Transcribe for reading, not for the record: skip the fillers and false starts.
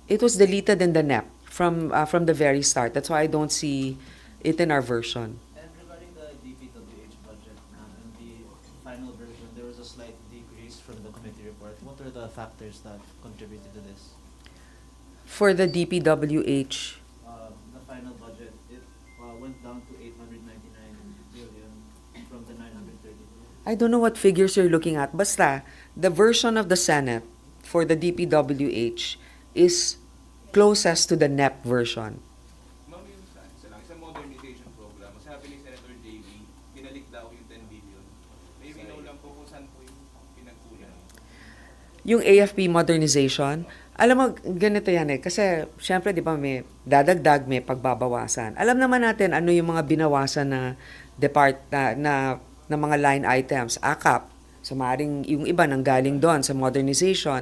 It was deleted in the NEP from the very start. That's why I don't see it in our version. And regarding the DPWH budget and the final version, there was a slight decrease from the committee report. What are the factors that contributed to this? For the DPWH, The final budget, it went down to 899 billion from the 932. I don't know what figures you're looking at. Basta, the version of the Senate for the DPWH is closest to the NEP version. Ma'am, yung isa lang, sa modernization program, sabi ni Senator JB, binalik daw yung 10 billion. May winaw lang po kung saan po yung pinagkulang. Yung AFP modernization, alam mo, ganito yan eh. Kasi, syempre, di ba, may dadagdag, may pagbabawasan. Alam naman natin ano yung mga binawasan na mga line items, AKAP. So, maaaring yung iba nang galing doon sa modernization.